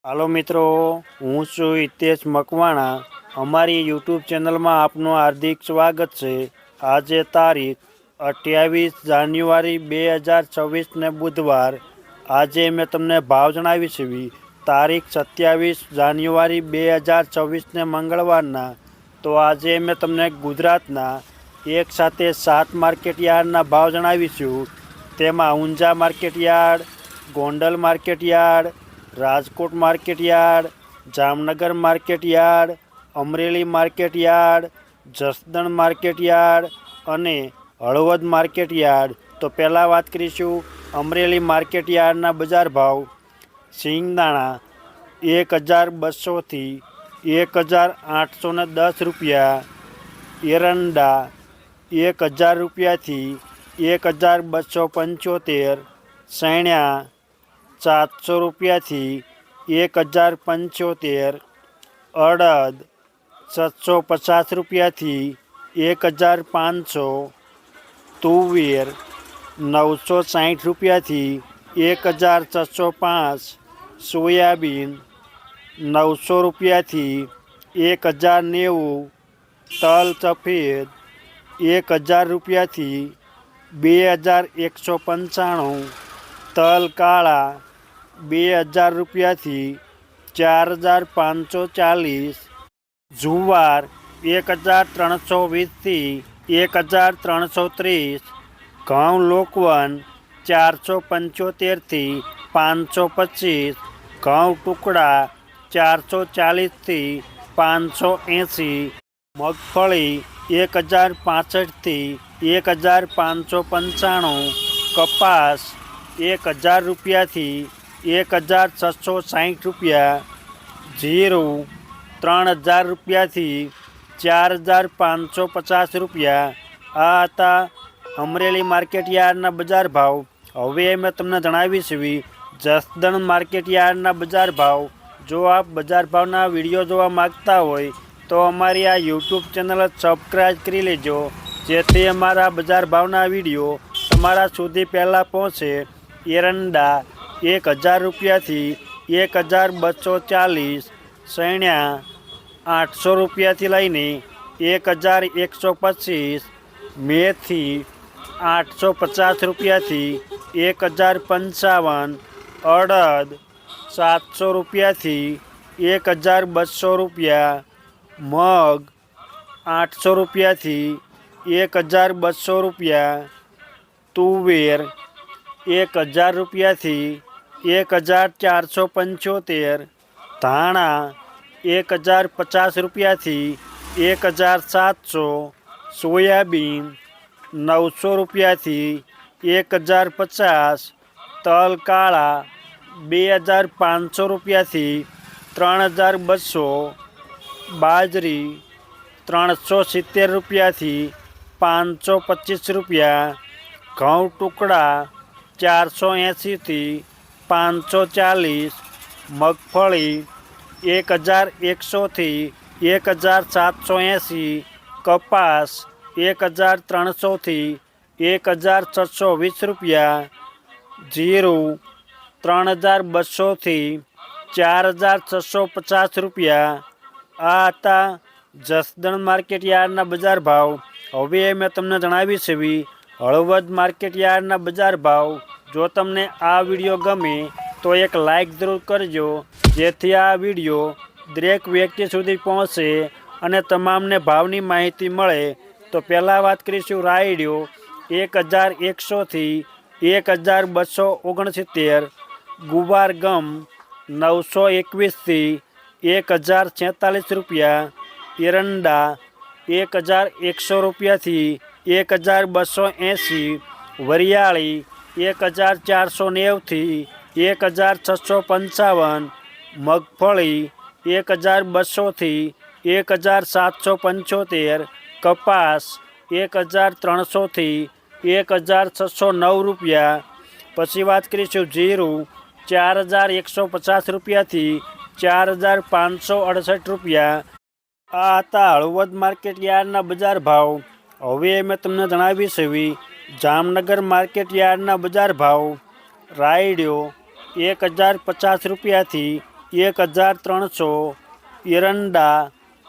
હાલો મિત્રો, હું છું હિતેશ મકવાણા। અમારી યુટ્યુબ ચેનલમાં આપનું હાર્દિક સ્વાગત છે। આજે તારીખ 28 જાન્યુઆરી 2026 ને બુધવાર। આજે મેં તમને ભાવ જણાવીશ। તારીખ 27 જાન્યુઆરી 2026 ને મંગળવારના। તો આજે મેં તમને ગુજરાતના એક સાથે 7 માર્કેટયાર્ડના ભાવ જણાવીશું। તેમાં Unjha market yard, Gondal market yard, Rajkot market yard, Jamnagar market yard, Amreli market yard, Jasdan market yard અને હળવદ માર્કેટયાર્ડ। તો પહેલાં વાત કરીશું અમરેલી માર્કેટયાર્ડના બજાર ભાવ। સિંગદાણા 1200થી 1810 રૂપિયા, એરંડા 1000 રૂપિયાથી 1275, સૈણ્યા 700 રૂપિયાથી 1075, અડદ 750 રૂપિયાથી 1500, તુવેર 960 રૂપિયાથી 1605, સોયાબીન 900 રૂપિયાથી 1090, તલ સફેદ 1000 રૂપિયાથી 2195, તલ કાળા 2000 રૂપિયાથી 4540, જુવાર 1320થી 1330, ઘઉં લોકવન 475થી 525, ઘઉં ટુકડા 440થી 580, મગફળી 1065થી 1595, કપાસ 1000 રૂપિયાથી 1660 રૂપિયા, જીરું 3000 રૂપિયાથી 4550 રૂપિયા। આ હતા અમરેલી માર્કેટયાર્ડના બજાર ભાવ। હવે મેં તમને જણાવીશ જસદણ માર્કેટયાર્ડના બજાર ભાવ। જો આપ બજાર ભાવના વિડીયો જોવા માગતા હોય તો અમારી આ યુટ્યુબ ચેનલ સબસ્ક્રાઈબ કરી લેજો, જેથી અમારા બજાર ભાવના વિડીયો તમારા સુધી પહેલાં પહોંચે। એરંડા 1000 રૂપિયાથી 1240, સૈણ્યા 800 રૂપિયાથી લઈને 1125, મેથી 850 રૂપિયાથી 1055, અડદ 700 રૂપિયાથી 1200 રૂપિયા, મગ 800 રૂપિયાથી 1200 રૂપિયા, તુવેર 1000 રૂપિયાથી 1475, ધાણા 1050 રૂપિયાથી 1700, સોયાબીન 900 રૂપિયાથી 1050, તલ કાળા 2500 રૂપિયાથી 3200, બાજરી 370 રૂપિયાથી 525 રૂપિયા, ઘઉં ટુકડા 480થી 540, મગફળી 1100થી 1780, કપાસ 1300થી 1620 રૂપિયા, જીરું 3200થી 4650 રૂપિયા। આ હતા જસદણ માર્કેટયાર્ડના બજાર ભાવ। હવે મેં તમને જણાવીશ હળવદ માર્કેટયાર્ડના બજાર ભાવ। જો તમને આ વિડીયો ગમે તો એક લાઈક જરૂર કરજો, જેથી આ વિડીયો દરેક વ્યક્તિ સુધી પહોંચે અને તમામને ભાવની માહિતી મળે। તો પહેલાં વાત કરીશું રાયડિયો 1100થી 1269, ગુવાર ગમ 921થી 1046 રૂપિયા, એરંડા 1100 રૂપિયાથી 1280, વરિયાળી 1490થી 1655, મગફળી 1200થી 1775, કપાસ 1300થી 1609 રૂપિયા। પછી વાત કરીશું જીરું 4150 રૂપિયાથી 4568 રૂપિયા। આ હતા હળવદ માર્કેટયાર્ડના બજાર ભાવ। હવે મેં તમને જણાવીશ જામનગર માર્કેટયાર્ડના બજાર ભાવ। રાયડિયો 1050 રૂપિયાથી 1300, એરંડા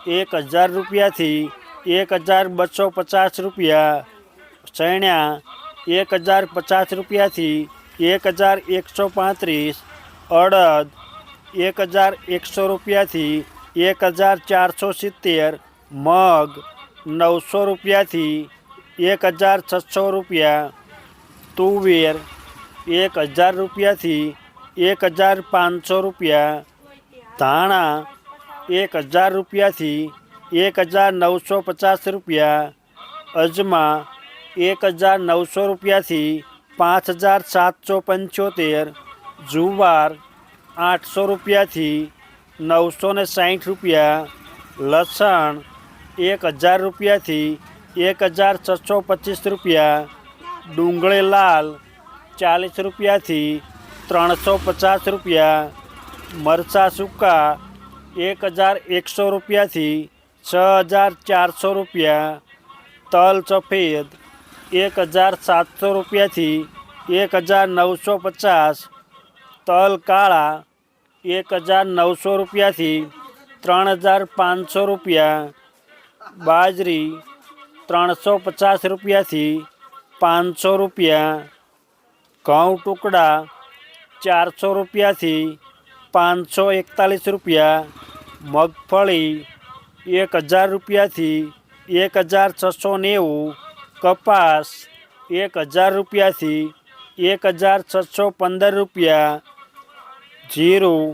1000 રૂપિયાથી 1250 રૂપિયા, ચણા 1050 રૂપિયાથી 1135, અડદ 1100 રૂપિયાથી 1470, મગ 900 રૂપિયાથી 1600 રૂપિયા, તુવેર 1000 રૂપિયાથી 1500 રૂપિયા, ધાણા 1000 રૂપિયાથી 1950 રૂપિયા, અજમા 1900 રૂપિયાથી 5775, જુવાર 800 રૂપિયાથી 960 રૂપિયા, લસણ 1000 રૂપિયાથી 1625 રૂપિયા, ડુંગળી લાલ 40 રૂપિયાથી 350 રૂપિયા, મરચાં સૂકા 1100 રૂપિયાથી 6400 રૂપિયા, તલ સફેદ 1700 રૂપિયાથી 1950, તલ કાળા 1900 રૂપિયાથી 3500 રૂપિયા, બાજરી 350 રૂપિયાથી 500 રૂપિયા, ઘઉં ટુકડા 400 રૂપિયાથી 541 રૂપિયા, મગફળી 1000 રૂપિયાથી 1690, કપાસ 1000 રૂપિયાથી 1615 રૂપિયા, જીરું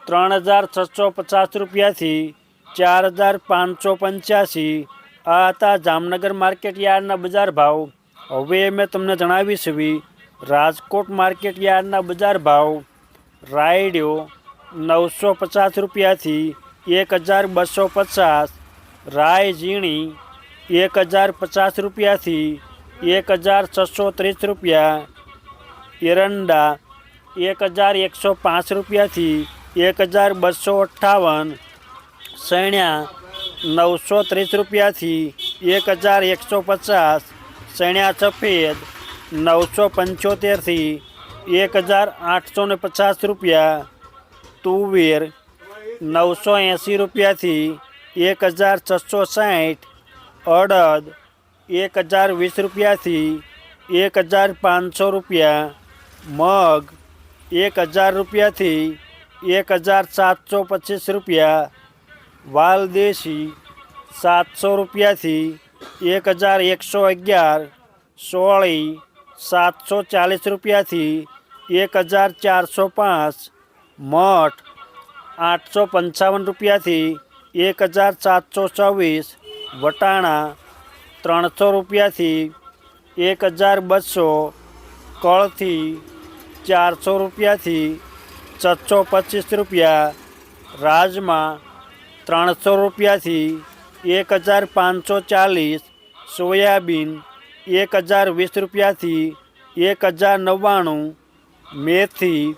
3650 રૂપિયાથી 4585. આ હતા જામનગર માર્કેટ યાર્ડના બજાર ભાવ. હવે મેં તમને જણાવીશું રાજકોટ માર્કેટ યાર્ડના બજાર ભાવ. રાયડો 950 રૂપિયાથી 1250, રાય ઝીણી 1050 રૂપિયાથી 1630 રૂપિયા, એરંડા 1105 રૂપિયાથી 1258, ચણા 930 રૂપિયાથી 1150, ચણા સફેદ 975થી 1850 રૂપિયા, તુવેર 980 રૂપિયાથી 1660, અડદ 1020 રૂપિયાથી 1500 રૂપિયા, મગ 1000 રૂપિયાથી 1725 રૂપિયા, વાલદેશી 700 રૂપિયાથી 1111, સોળી 740 રૂપિયાથી 1405, મઠ 855 રૂપિયાથી 1724, વટાણા 300 રૂપિયાથી 1200, કળથી 400 રૂપિયાથી 625 રૂપિયા, રાજમા 300 રૂપિયાથી 1540, સોયાબીન 1020 રૂપિયાથી 1099, મેથી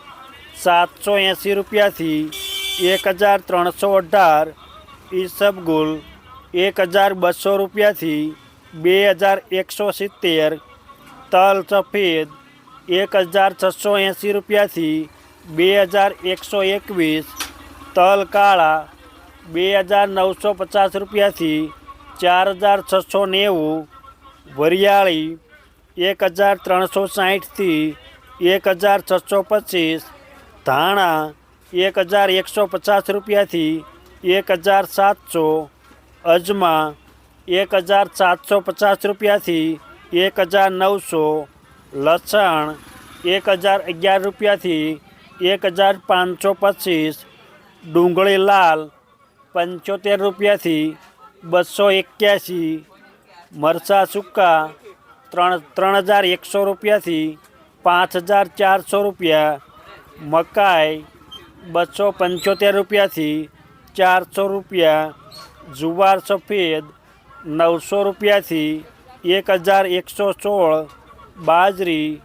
780 રૂપિયાથી 1318, ઈસબગુલ 1200 રૂપિયાથી 2170, તલ સફેદ 1680 રૂપિયાથી 2121, તલ કાળા 2950 રૂપિયાથી 4690, વરિયાળી 1360થી 1625, ધાણા 1150 રૂપિયાથી 1700, અજમા 1750 રૂપિયાથી 1900, લસણ 1011 રૂપિયાથી 1525, ડુંગળી લાલ 75 રૂપિયાથી 281, મરચાં સૂકા 3100 રૂપિયાથી 5400 રૂપિયા, મકાઈ 275 રૂપિયાથી 400 રૂપિયા, જુવાર સફેદ 900 રૂપિયાથી 1116, બાજરી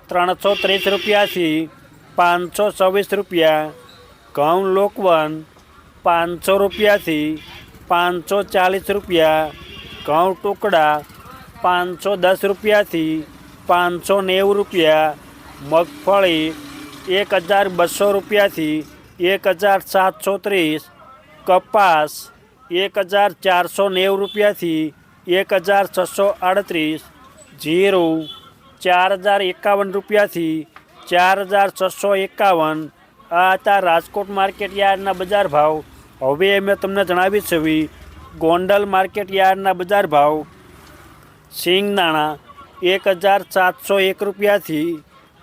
330 રૂપિયાથી 526 રૂપિયા, ઘઉં લોકવન 500 રૂપિયાથી 540 રૂપિયા, ઘઉં ટુકડા 510 રૂપિયાથી 590 રૂપિયા, મગફળી 1200 રૂપિયાથી 1730, કપાસ 1490 રૂપિયાથી 1638, જીરું 4051 રૂપિયાથી 4651. આ હતા રાજકોટ માર્કેટ યાર્ડના બજાર ભાવ. હવે મેં તમને જણાવી છે ગોંડલ માર્કેટ યાર્ડના બજાર ભાવ. સિંગદાણા 1701 રૂપિયાથી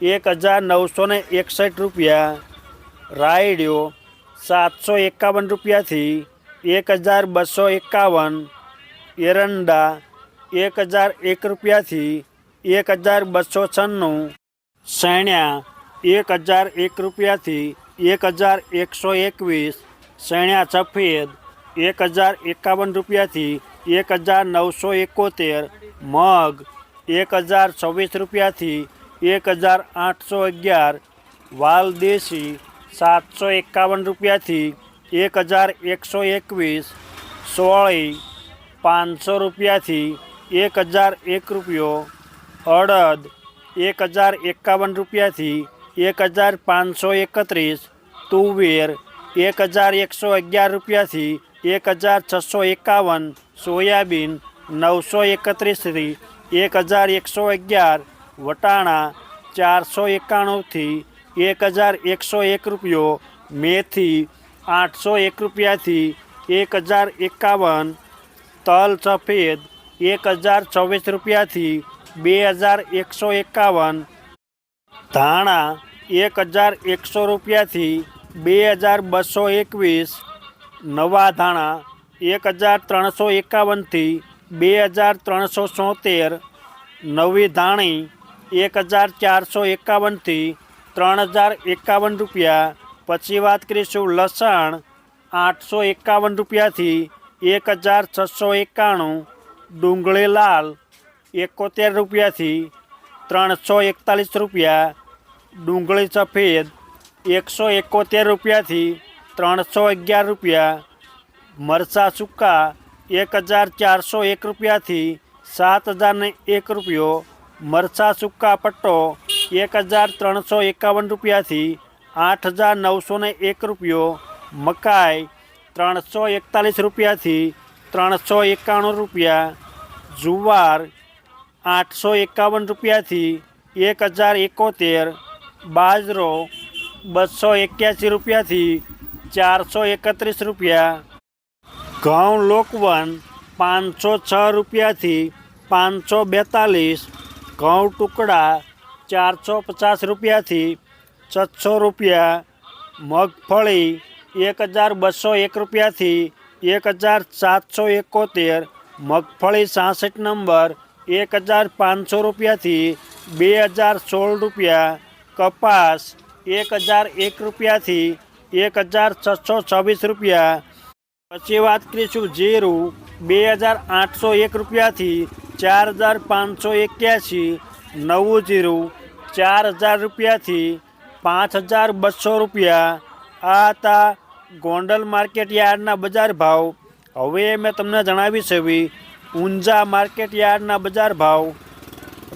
1961 રૂપિયા, રાયડિયો 751 રૂપિયાથી 1251, એરંડા 1001 રૂપિયાથી 1296, સૈણ્યા 1001 રૂપિયાથી 1121, સૈણ્યા સફેદ 1051 રૂપિયાથી 1971, મગ 1026 રૂપિયાથી 1811, વાલ દેશી 751 રૂપિયાથી 1121, સોળી 500 રૂપિયાથી 1001 રૂપિયો, અડદ 1051 રૂપિયાથી 1531, તુવેર 1111 રૂપિયાથી 1651, સોયાબીન 931થી 1111, વટાણા 491થી 1101 રૂપિયો, મેથી 801 રૂપિયાથી 1051, તલ સફેદ 1024 રૂપિયાથી 2151, ધાણા 1100 રૂપિયાથી 2221, નવા ધાણા 1351થી 2373, નવી ધાણી 1451થી 3051 રૂપિયા. પછી વાત કરીશું લસણ 851 રૂપિયાથી 1691, ડુંગળી લાલ 71 રૂપિયાથી 341 રૂપિયા, ડુંગળી સફેદ 171 રૂપિયાથી 311 રૂપિયા, મરચાં સૂકા 1401 રૂપિયાથી 7001 રૂપિયો, મરચાં સૂકા પટ્ટો 1351 રૂપિયાથી 8901 રૂપિયો, મકાઈ 341 રૂપિયાથી 391 રૂપિયા, જુવાર 851 રૂપિયાથી 1071, બાજરો 281 રૂપિયાથી 431 રૂપિયા, ઘઉં લોકવન 506 રૂપિયાથી 542, ઘઉં ટુકડા 450 રૂપિયાથી 600 રૂપિયા, મગફળી 1201 રૂપિયાથી 1771, મગફળી 66 નંબર 1500 રૂપિયાથી 2016 રૂપિયા, કપાસ 1001 રૂપિયાથી 1626 રૂપિયા. પછી વાત કરીશું જીરું 2801 રૂપિયાથી 4581, નવું જીરું 4000 રૂપિયાથી 5200 રૂપિયા. આ હતા ગોંડલ માર્કેટ યાર્ડના બજાર ભાવ. હવે મેં તમને જણાવી છે ઊંઝા માર્કેટ યાર્ડના બજાર ભાવ.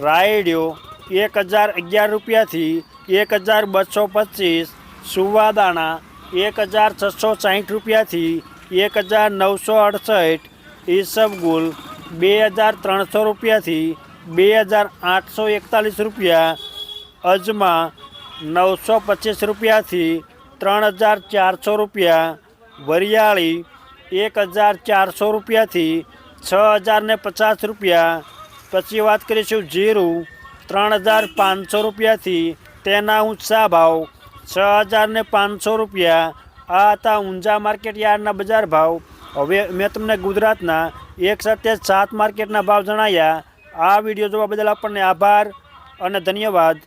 રાયડિયો 1011 રૂપિયાથી 1225, સુવાદાણા 1660 રૂપિયાથી 1968, ઈસબગુલ 2300 રૂપિયાથી 2841 રૂપિયા, અજમા 925 રૂપિયાથી 3400 રૂપિયા, વરિયાળી 1400 રૂપિયાથી 6050 રૂપિયા. પછી વાત કરીશું જીરું 3500 રૂપિયાથી તેના ઊંચા ભાવ 6500 રૂપિયા. આ હતા ઊંઝા માર્કેટ યાર્ડના બજાર ભાવ. હવે મેં તમને ગુજરાતના એક સાથે 7 માર્કેટના ભાવ જણાવ્યા. આ વિડીયો જોવા બદલ આપણને આભાર અને ધન્યવાદ.